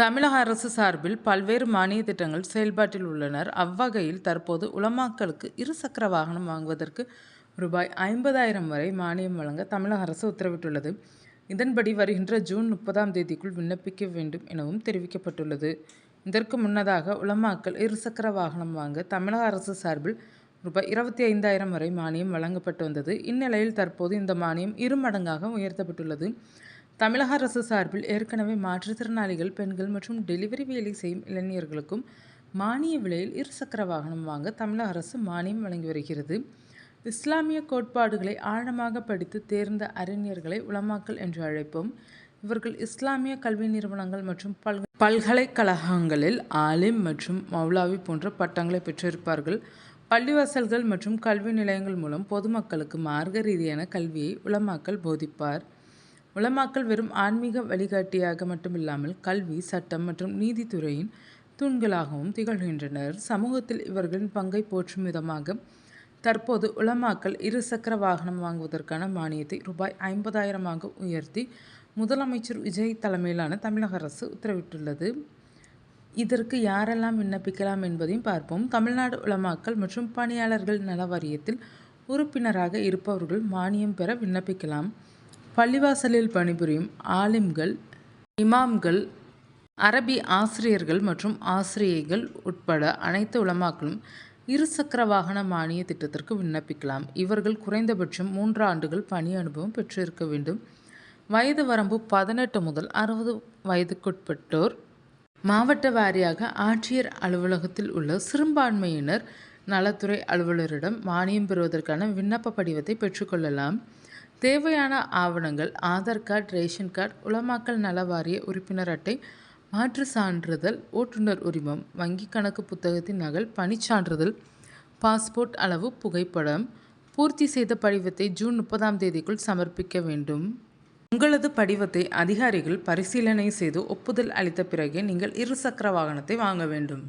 தமிழக அரசு சார்பில் பல்வேறு மானிய திட்டங்கள் செயல்பாட்டில் உள்ளனர். அவ்வகையில் தற்போது உலமாக்களுக்கு இருசக்கர வாகனம் வாங்குவதற்கு ரூபாய் 50,000 வரை மானியம் வழங்க தமிழக அரசு உத்தரவிட்டுள்ளது. இதன்படி வருகின்ற ஜூன் 30ஆம் தேதிக்குள் விண்ணப்பிக்க வேண்டும் எனவும் தெரிவிக்கப்பட்டுள்ளது. இதற்கு முன்னதாக உலமாக்கள் இருசக்கர வாகனம் வாங்க தமிழக அரசு சார்பில் ரூபாய் 25,000 வரை மானியம் வழங்கப்பட்டு வந்தது. இந்நிலையில் தற்போது இந்த மானியம் 2 மடங்காக உயர்த்தப்பட்டுள்ளது. தமிழக அரசு சார்பில் ஏற்கனவே மாற்றுத்திறனாளிகள், பெண்கள் மற்றும் டெலிவரி வேலை செய்யும் இளைஞர்களுக்கும் மானிய விலையில் இருசக்கர வாகனம் வாங்க தமிழக அரசு மானியம் வழங்கி வருகிறது. இஸ்லாமிய கோட்பாடுகளை ஆழமாக படித்து தேர்ந்த அறிஞர்களை உலமாக்கள் என்று அழைப்போம். இவர்கள் இஸ்லாமிய கல்வி நிறுவனங்கள் மற்றும் பல்கலைக்கழகங்களில் ஆலிம் மற்றும் மௌலாவி போன்ற பட்டங்களை பெற்றிருப்பார்கள். பள்ளிவாசல்கள் மற்றும் கல்வி நிலையங்கள் மூலம் பொதுமக்களுக்கு மார்க்க ரீதியான கல்வியை உலமாக்கள் போதிப்பார். உலமாக்கள் வெறும் ஆன்மீக வழிகாட்டியாக மட்டுமில்லாமல் கல்வி, சட்டம் மற்றும் நீதித்துறையின் தூண்களாகவும் திகழ்கின்றனர். சமூகத்தில் இவர்களின் பங்கை போற்றும் விதமாக தற்போது உலமாக்கள் இருசக்கர வாகனம் வாங்குவதற்கான மானியத்தை ரூபாய் 50,000 உயர்த்தி முதலமைச்சர் விஜய் தலைமையிலான தமிழக அரசு உத்தரவிட்டுள்ளது. இதற்கு யாரெல்லாம் விண்ணப்பிக்கலாம் என்பதையும் பார்ப்போம். தமிழ்நாடு உலமாக்கள் மற்றும் பணியாளர்கள் நல வாரியத்தில் உறுப்பினராக இருப்பவர்கள் மானியம் பெற விண்ணப்பிக்கலாம். பள்ளிவாசலில் பணிபுரியும் ஆலிம்கள், இமாம்கள், அரபி ஆசிரியர்கள் மற்றும் ஆசிரியைகள் உட்பட அனைத்து உலமாக்களும் இருசக்கர வாகன மானிய திட்டத்திற்கு விண்ணப்பிக்கலாம். இவர்கள் குறைந்தபட்சம் 3 ஆண்டுகள் பணி அனுபவம் பெற்றிருக்க வேண்டும். வயது வரம்பு 18 முதல் 60 வயதுக்குட்பட்டோர். மாவட்ட வாரியாக ஆட்சியர் அலுவலகத்தில் உள்ள சிறுபான்மையினர் நலத்துறை அலுவலரிடம் மானியம் பெறுவதற்கான விண்ணப்ப படிவத்தை பெற்றுக்கொள்ளலாம். தேவையான ஆவணங்கள்: ஆதார் கார்டு, ரேஷன் கார்டு, உலமாக்கல் நல வாரிய உறுப்பினர் அட்டை, மாற்று சான்றிதழ், ஓட்டுநர் உரிமம், வங்கி கணக்கு புத்தகத்தின் நகல், பணிச்சான்றிதழ், பாஸ்போர்ட் அளவு புகைப்படம். பூர்த்தி செய்த படிவத்தை ஜூன் 30ஆம் தேதிக்குள் சமர்ப்பிக்க வேண்டும். உங்களது படிவத்தை அதிகாரிகள் பரிசீலனை செய்து ஒப்புதல் அளித்த பிறகே நீங்கள் இருசக்கர வாகனத்தை வாங்க வேண்டும்.